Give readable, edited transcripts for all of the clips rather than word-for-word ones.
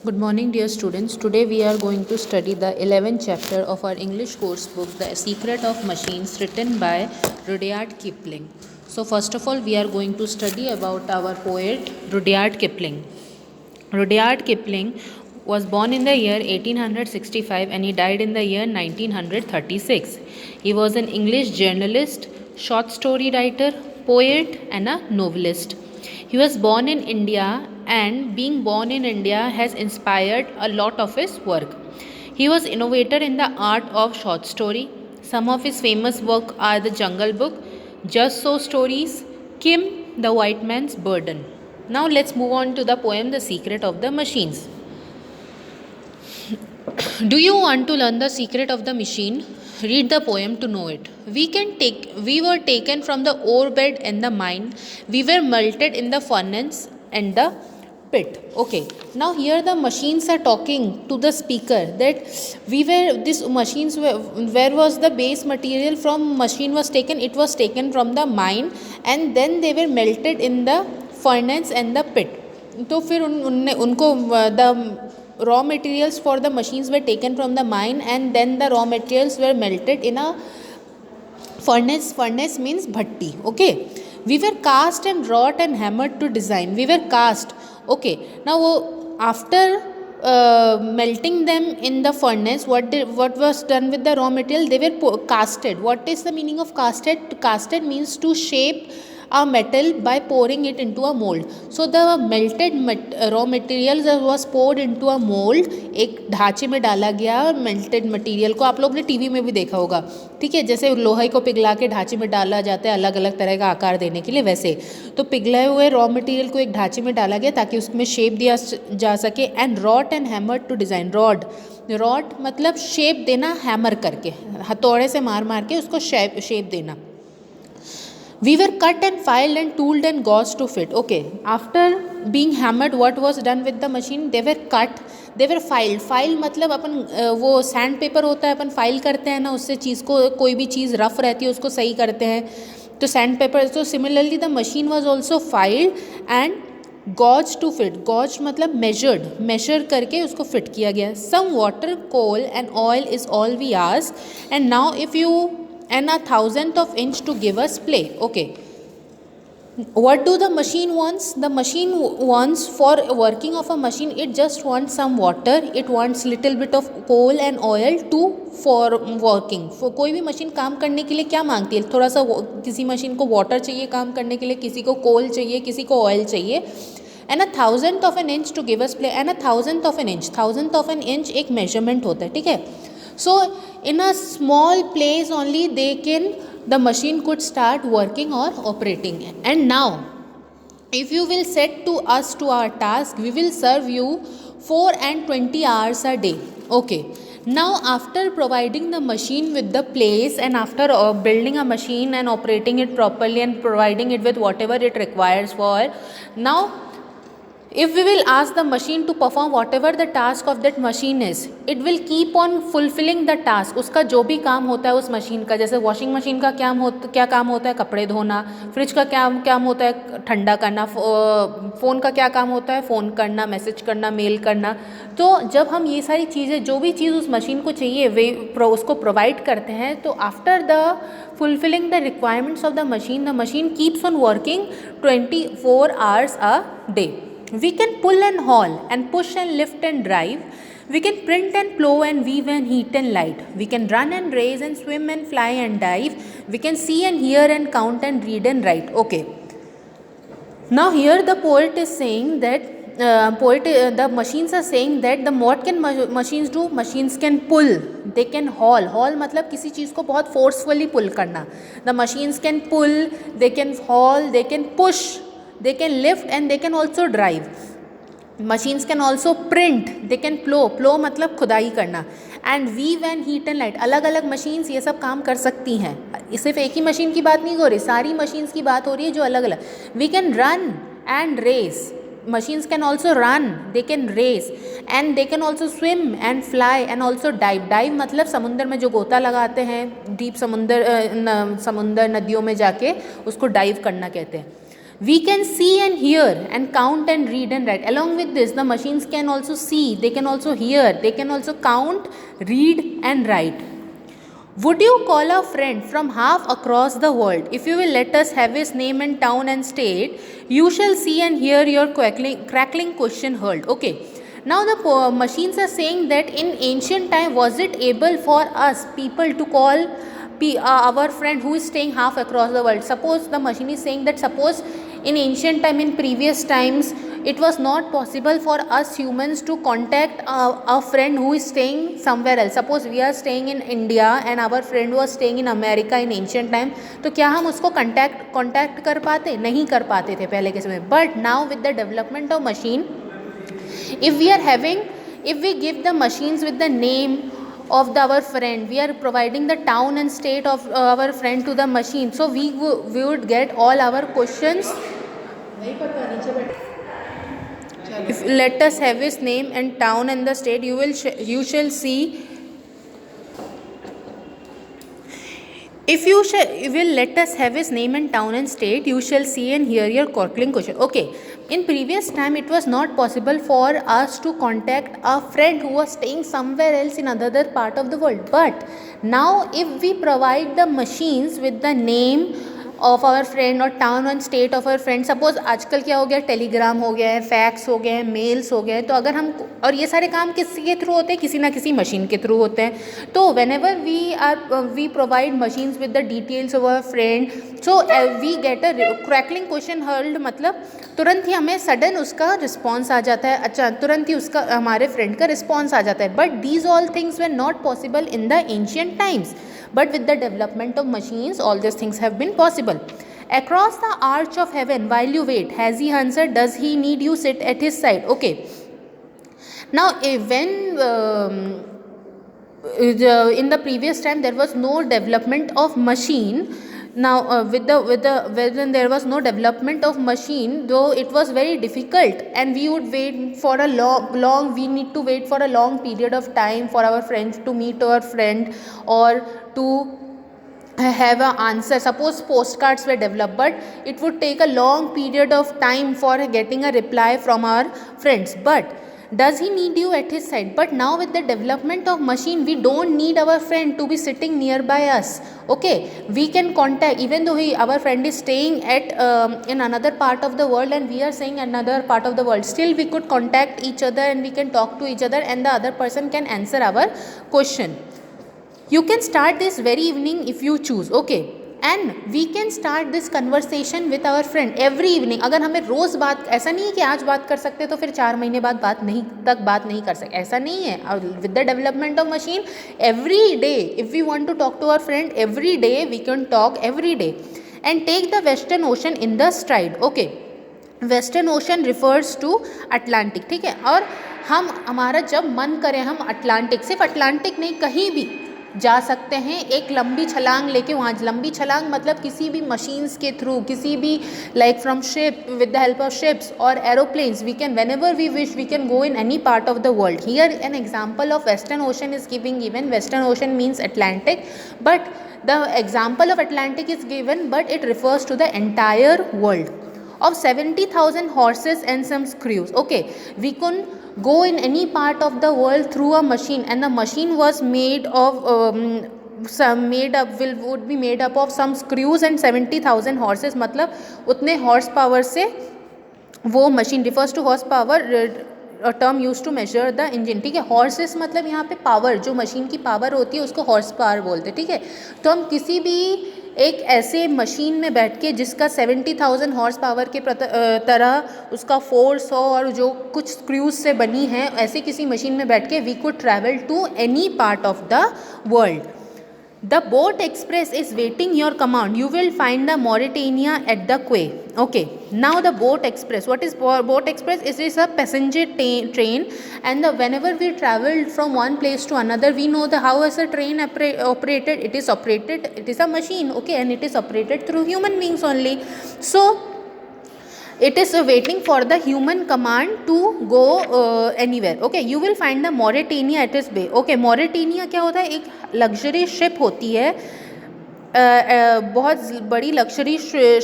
Good morning, dear students. Today we are going to study the 11th chapter of our English course book, The Secret of Machines, written by Rudyard Kipling. So, first of all, we are going to study about our poet Rudyard Kipling. Rudyard Kipling was born in the year 1865 and he died in the year 1936. He was an English journalist, short story writer, poet, and a novelist. He was born in India, and being born in India has inspired a lot of his work. He was innovator in the art of short story. Some of his famous work are The Jungle Book, Just So Stories, Kim, The White Man's Burden. Now let's move on to the poem The Secret of the Machines. Do you want to learn the secret of the machine? Read the poem to know it. We were taken from the ore bed and the mine. We were melted in the furnace and the pit. Okay. Now here the machines are talking to the speaker that these machines were, where was the base material from machine was taken? It was taken from the mine and then they were melted in the furnace and the pit. तो फिर उनको the raw materials for the machines were taken from the mine and then the raw materials were melted in a furnace means bhatti. Okay, we were cast and wrought and hammered to design. We were cast. Okay, now after melting them in the furnace, what was done with the raw material? They were casted. What is the meaning of casted? Casted means to shape a metal by pouring it into a mold. So the melted raw materials was poured into a mold. एक ढांचे में डाला गया melted material को. आप लोग ने TV में भी देखा होगा, ठीक है, जैसे लोहे को पिघला के ढांचे में डाला जाता है अलग अलग तरह का आकार देने के लिए, वैसे तो पिघलाए हुए रॉ मटेरियल को एक ढांचे में डाला गया ताकि उसमें शेप दिया जा सके. And wrought and hammer to design. Wrought मतलब शेप देना, हैमर करके हथौड़े से मार मार के उसको शेप देना. We were cut and filed and tooled and gauzed to fit. Okay, after being hammered, what was done with the machine? They were cut, they were filed. File मतलब अपन वो सैंड पेपर होता है, अपन file करते हैं ना, उससे चीज़ को, कोई भी चीज़ रफ रहती है उसको सही करते हैं, तो सैंड पेपर. तो similarly the machine was also filed and gauged to fit. Gauge मतलब मेजर करके उसको फिट किया गया. Some water, coal and oil is all we ask and now if you and 1/1000th of inch to give us play. Okay, what do the machine wants? The machine wants, for working of a machine, it just wants some water, it wants little bit of coal and oil to for working. For कोई भी machine काम करने के लिए क्या मांगती है? थोड़ा सा किसी मशीन को वाटर चाहिए काम करने के लिए, किसी को कोल चाहिए, किसी को ऑयल चाहिए. and 1/1000th of an inch to give us play. and 1/1000th of an inch, 1/1000th of an inch एक measurement होता है, ठीक है. So in a small place only the machine could start working or operating. And now if you will set to us to our task, we will serve you 4 and 20 hours a day. Okay, now after providing the machine with the place and after building a machine and operating it properly and providing it with whatever it requires for, now if we will ask the machine to perform whatever the task of that machine is, it will keep on fulfilling the task. उसका जो भी काम होता है उस machine का, जैसे washing machine का क्या काम होता है? कपड़े धोना. फ्रिज का क्या काम होता है? ठंडा करना. फ़ोन का क्या काम होता है? फ़ोन करना, मैसेज करना, मेल करना. तो जब हम ये सारी चीज़ें, जो भी चीज़ उस मशीन को चाहिए वे उसको प्रोवाइड करते हैं, तो after the fulfilling the requirements of the machine keeps on working 24 hours a day. We can pull and haul and push and lift and drive. We can print and plow and weave and heat and light. We can run and race and swim and fly and dive. We can see and hear and count and read and write. Okay. Now here the poet is saying that the machines are saying that what can machines do? Machines can pull, they can haul. Haul मतलब किसी चीज़ को बहुत forcefully pull करना. The machines can pull, they can haul, they can push, they can lift and they can also drive. Machines can also print, they can plow मतलब खुदाई करना. and weave and heat and light. अलग अलग machines ये सब काम कर सकती हैं. सिर्फ एक ही मशीन की बात नहीं हो रही, सारी machines की बात हो रही है जो अलग अलग. We can run and race. Machines can also run, they can race and they can also swim and fly and also dive. Dive मतलब समुंदर में जो गोता लगाते हैं, डीप समुंदर नदियों में जाके उसको डाइव करना कहते हैं. We can see and hear and count and read and write. Along with this, the machines can also see, they can also hear, they can also count, read and write. Would you call a friend from half across the world? If you will let us have his name and town and state, you shall see and hear your crackling question heard. Okay. Now the machines are saying that in ancient time, was it able for us people to call our friend who is staying half across the world? Suppose the machine is saying that suppose in ancient time, in previous times, it was not possible for us humans to contact a friend who is staying somewhere else. Suppose we are staying in India and our friend was staying in America in ancient time, तो क्या हम उसको contact कर पाते? नहीं कर पाते थे पहले के समय. But now with the development of machine, if we give the machines with the name of our friend, we are providing the town and state of our friend to the machine, so we would get all our questions. If let us have his name and town and the state, you shall see. If you will let us have his name and town and state, you shall see and hear your crackling question. Okay. In previous time, it was not possible for us to contact a friend who was staying somewhere else in another part of the world. But now, if we provide the machines with the name of our friend or town and state of our friend, suppose आजकल क्या हो गया, Telegram हो गया है, fax हो गए हैं, मेल्स हो गए हैं, तो अगर हम, और ये सारे काम किसके थ्रू होते हैं, किसी ना किसी मशीन के थ्रू होते हैं. तो whenever we provide machines with the details of our friend, so we get a crackling question hurled, मतलब तुरंत ही हमें सडन उसका रिस्पॉन्स आ जाता है. अच्छा, तुरंत ही उसका हमारे फ्रेंड का रिस्पॉन्स आ जाता है. But these all things were not possible in the ancient times. But with the development of machines, all these things have been possible. Across the arch of heaven, while you wait, has he answered? Does he need you sit at his side? Okay. Now, when in the previous time there was no development of machine. Now when there was no development of machine, though it was very difficult, and we would wait for a we need to wait for a long period of time for our friends to meet our friend or to have an answer. Suppose postcards were developed, but it would take a long period of time for getting a reply from our friends. But does he need you at his side? But now with the development of machine, we don't need our friend to be sitting nearby us. Okay, we can contact, even though our friend is staying at in another part of the world and we are staying another part of the world, still we could contact each other and we can talk to each other and the other person can answer our question. You can start this very evening if you choose. Okay, and we can start this conversation with our friend every evening. अगर हमें रोज़ बात, ऐसा नहीं है कि आज बात कर सकते तो फिर 4 महीने बाद बात नहीं कर सकते, ऐसा नहीं है. With the development of machine, every day if we want to talk to our friend, every day we can talk every day. And take the Western Ocean in the stride. Okay, western ocean refers to Atlantic. ठीक है, और हमारा जब मन करे हम Atlantic, सिर्फ Atlantic नहीं, कहीं भी जा सकते हैं एक लंबी छलांग लेके. वहाँ लंबी छलांग मतलब किसी भी मशीन्स के थ्रू, किसी भी like from ship, with the help of ships और aeroplanes, we can whenever we wish we can go in any part of the world. Here an example of western ocean is given. Western ocean means Atlantic, but the example of Atlantic is given, but it refers to the entire world. Of 70,000 horses and some screws. Okay, we can go in any part of the world through a machine, and the machine was made of would be made up of some screws and 70,000 horses. मतलब उतने horse power से वो machine refers to horse power, term use to measure the engine. ठीक है, horses मतलब यहाँ पे power, जो मशीन की पावर होती है उसको हॉर्स पावर बोलते हैं. ठीक है, तो हम किसी भी एक ऐसे मशीन में बैठ के जिसका 70,000 हॉर्स पावर के तरह उसका फोर्स हो और जो कुछ स्क्रूज से बनी है, ऐसे किसी मशीन में बैठ के we could travel to any part of the world. The boat express is waiting your command. You will find the Mauritania at the quay. Okay. Now the boat express. What is boat express? It is a passenger train, and whenever we travel from one place to another, we know how is a train operated. It is operated. It is a machine. Okay, and it is operated through human beings only. So it is waiting for the human command to go anywhere. Okay, you will find the Mauritania at its bay. Okay, Mauritania क्या होता है, एक luxury ship होती है बहुत बड़ी luxury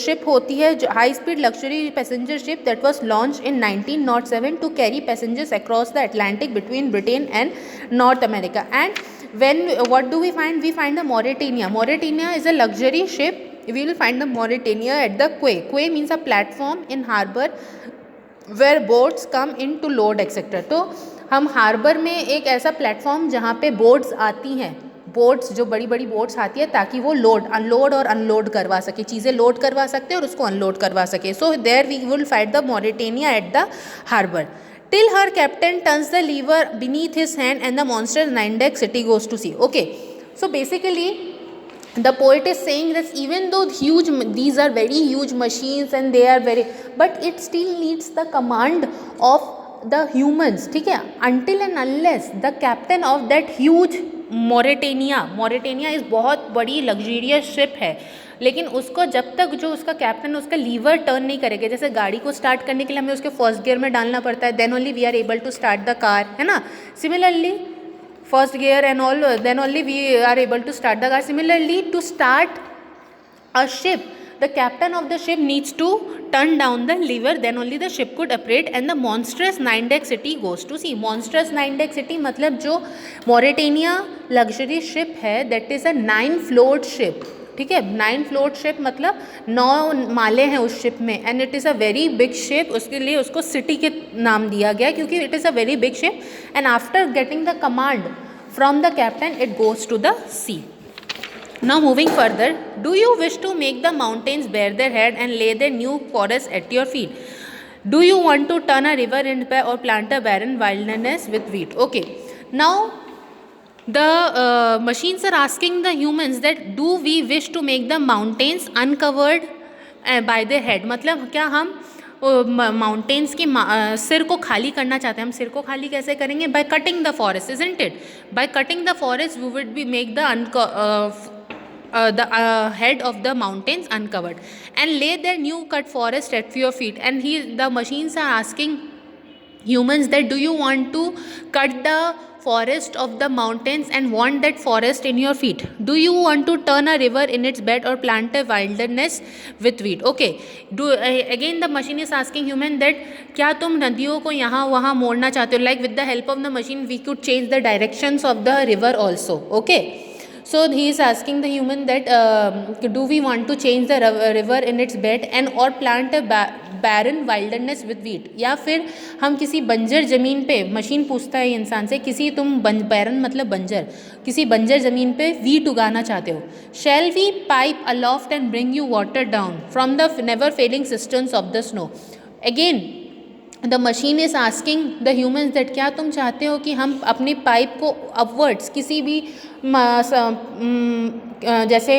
ship होती है, जो high speed luxury passenger ship that was launch in 1907 to carry passengers across the Atlantic between Britain and North America. And when what do we find? We find the Mauretania is a luxury ship. We will find the Mauretania at the quay means a platform in harbor where boats come in to load etc. तो हम harbour में एक ऐसा platform जहाँ पे boats आती हैं, boats जो बड़ी बड़ी बोट्स आती है ताकि वो अनलोड और अनलोड करवा सके, चीज़ें लोड करवा सकते और उसको अनलोड करवा सके. So there we will find the Mauretania at the harbour. Till her captain turns the lever beneath his hand and the monstrous nine-deck city goes to sea. Okay, so basically the poet is saying that even though these are very huge machines and they are very, but it still needs the command of the humans, ठीक है, until and unless the captain of that huge Mauretania इस बहुत बड़ी luxurious ship है, लेकिन उसको जब तक जो उसका कैप्टन उसका लीवर टर्न नहीं करेगा, जैसे गाड़ी को स्टार्ट करने के लिए हमें उसके फर्स्ट गियर में डालना पड़ता है, then only we are able to start the car, है ना. Similarly first gear and all, then only we are able to start the car. Similarly to start a ship the captain of the ship needs to turn down the lever, then only the ship could operate and the monstrous nine-deck city goes to sea. Monstrous nine-deck city मतलब जो Mauretania luxury ship है, that is a 9-floored ship, ठीक है. 9-floored ship मतलब 9 माले हैं उस ship में, and it is a very big ship. उसके लिए उसको सिटी के नाम दिया गया क्योंकि it is a very big ship. And after getting the command from the captain it goes to the sea. Now moving further, do you wish to make the mountains bare their head and lay their new forests at your feet? Do you want to turn a river into or plant a barren wilderness with wheat? Okay, now the machines are asking the humans that do we wish to make the mountains uncovered by their head. मतलब क्या हम mountains के सिर को खाली करना चाहते हैं. हम सिर को खाली कैसे करेंगे? By cutting the forest, isn't it? By cutting the forest we would be make the head of the mountains uncovered and lay their new cut forest at your feet. And the machines are asking humans that do you want to cut the forest of the mountains and want that forest in your feet? Do you want to turn a river in its bed or plant a wilderness with wheat? Okay, again the machine is asking human that क्या तुम नदियों को यहाँ वहाँ मोड़ना चाहते हो? Like with the help of the machine we could change the directions of the river also. Okay, so he is asking the human that do we want to change the river in its bed and or plant a barren wilderness with wheat? या फिर हम किसी बंजर ज़मीन पे, machine पूछता है इंसान से, किसी तुम barren मतलब बंजर, किसी बंजर ज़मीन पे wheat उगाना चाहते हो. Shall we pipe aloft and bring you water down from the never failing cisterns of the snow? Again the machine is asking the humans that क्या तुम चाहते हो कि हम अपनी पाइप को अपवर्ड्स किसी भी जैसे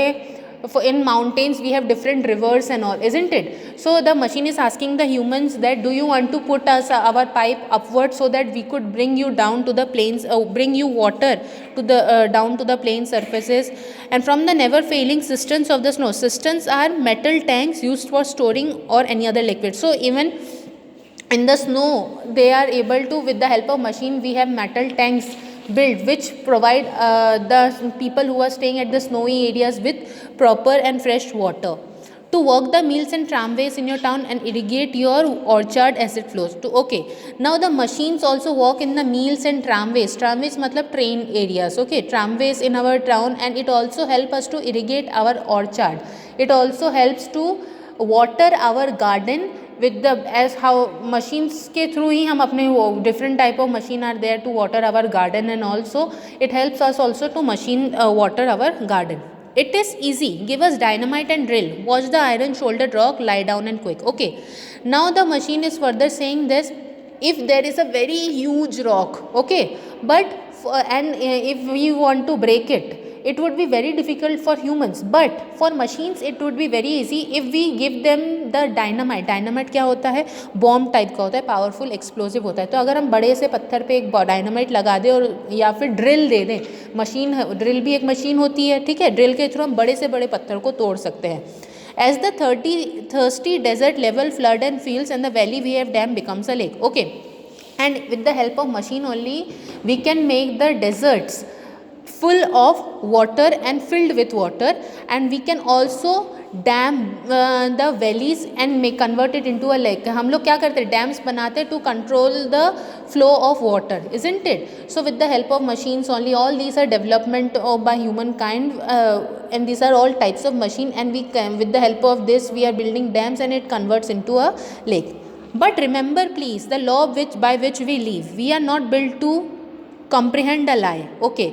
in mountains we have different rivers and all, isn't it? So the machine is asking the humans that do you want to put us our pipe upward so that we could bring you down to the plains, bring you water to the down to the plain surfaces and from the never failing cisterns of the snow. Cisterns are metal tanks used for storing or any other liquid. So even in the snow they are able to, with the help of machine we have metal tanks built which provide the people who are staying at the snowy areas with proper and fresh water to work the mills and tramways in your town and irrigate your orchard as it flows to. Okay, now the machines also work in the mills and tramways. Tramways matlab train areas, okay, tramways in our town, and it also help us to irrigate our orchard. It also helps to water our garden with the, as how machines के through ही हम अपने different type of machine are there to water our garden, and also it helps us also to machine water our garden. It is easy. Give us dynamite and drill. Watch the iron shouldered rock, lie down and quick. Okay, now the machine is further saying this: if there is a very huge rock, okay, but if we want to break it, it would be very difficult for humans, but for machines it would be very easy if we give them the dynamite. Dynamite क्या होता है? Bomb type का होता है, powerful explosive होता है. तो अगर हम बड़े से पत्थर पे एक डायनामाइट लगा दें और या फिर ड्रिल दे दें, मशीन, ड्रिल भी एक मशीन होती है, ठीक है, ड्रिल के थ्रू हम बड़े से बड़े पत्थर को तोड़ सकते हैं. As the thirsty desert level flood and fields and the valley we have dam becomes a lake. Okay, and with the help of machine only we can make the deserts full of water and filled with water, and we can also dam the valleys and may convert it into a lake. हम लोग क्या करते हैं, dams बनाते हैं to control the flow of water, isn't it? So with the help of machines only, all these are development by humankind, and these are all types of machine, and we can, with the help of this we are building dams and it converts into a lake. But remember please, the law by which we live, we are not built to comprehend a lie, okay?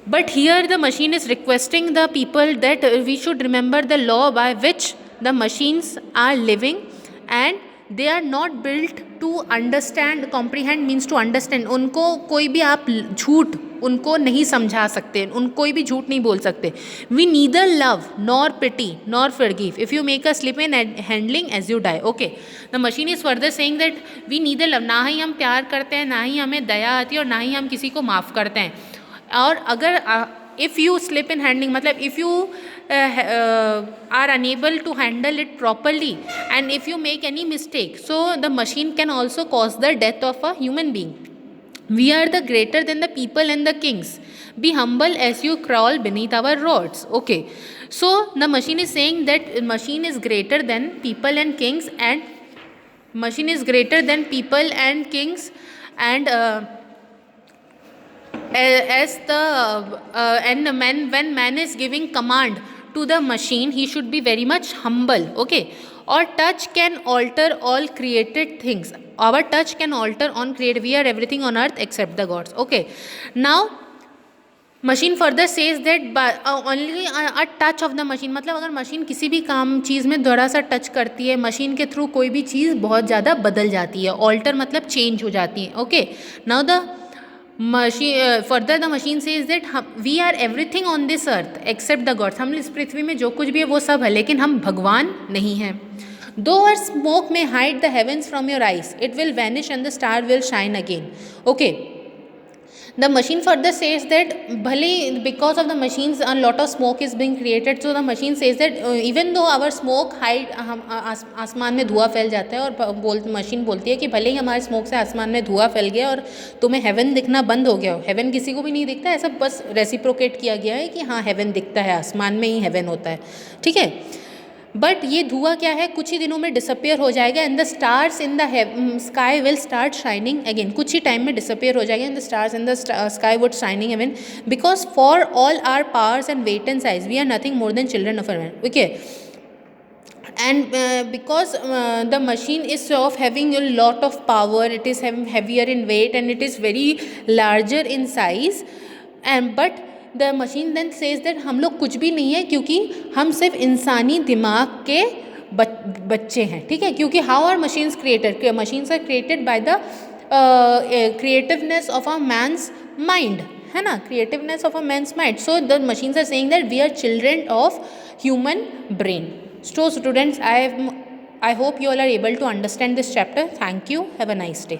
But here the machine is requesting the people that we should remember the law by which the machines are living, and they are not built to understand. Comprehend means to understand. उनको कोई भी आप झूठ उनको नहीं समझा सकते, उन कोई भी झूठ नहीं बोल सकते. We neither love nor pity nor forgive. If you make a slip in handling, as you die. Okay. The machine is further saying that we neither love, ना ही हम प्यार करते हैं, ना ही हमें दया आती है, और ना ही हम किसी को माफ़ करते हैं. और अगर if you slip in handling, मतलब if you are unable to handle it properly, and if you make any mistake, so the machine can also cause the death of a human being. We are the greater than the people and the kings. Be humble as you crawl beneath our rods. Okay, so the machine is saying that machine is greater than people and kings, and machine is greater than people and kings, and as the and when man is giving command to the machine, he should be very much humble. Okay, or touch can alter all created things. Our touch can alter on create. We are everything on earth except the gods. Okay, now machine further says that only a touch of the machine, मतलब अगर machine किसी भी काम चीज़ में थोड़ा सा touch करती है, मशीन के थ्रू कोई भी चीज़ बहुत ज़्यादा बदल जाती है. ऑल्टर मतलब चेंज हो जाती है. Okay, now the machine further the machine says that we are everything on this earth except the gods. हम इस पृथ्वी में जो कुछ भी है वो सब है, लेकिन हम भगवान नहीं हैं. Though our smoke may hide the heavens from your eyes, it will vanish and the star will shine again. Okay, the machine further says that bhale because of the machines a lot of smoke is being created, so the machine says that even though our smoke hide आसमान में धुआं फैल जाता है, और machine बोलती है कि भले ही हमारे स्मोक से आसमान में धुआं फैल गया और तुम्हें हेवन दिखना बंद हो गया हो, हेवन किसी को भी नहीं दिखता, ऐसा बस रेसिप्रोकेट किया गया है कि हाँ हेवन दिखता है, आसमान में ही हेवन होता है. ठीक है, बट ये धुआं क्या है, कुछ ही दिनों में डिसअपियर हो जाएगा, and the stars in the sky will start shining again. कुछ ही टाइम में डिसअपियर हो जाएगा, and the stars in the sky would shining again, because for all our powers and weight and size we are nothing more than children of a man. Okay, and because the machine is of having a lot of power, it is heavier in weight and it is very larger in size, and but the machine then says that हम लोग कुछ भी नहीं है, क्योंकि हम सिर्फ इंसानी दिमाग के बच्चे हैं. ठीक है, क्योंकि how are machines created, machines are created by the creativeness of a man's mind, है ना, creativeness of a man's mind. So the machines are saying that we are children of human brain. So students, I hope you all are able to understand this chapter. Thank you. Have a nice day.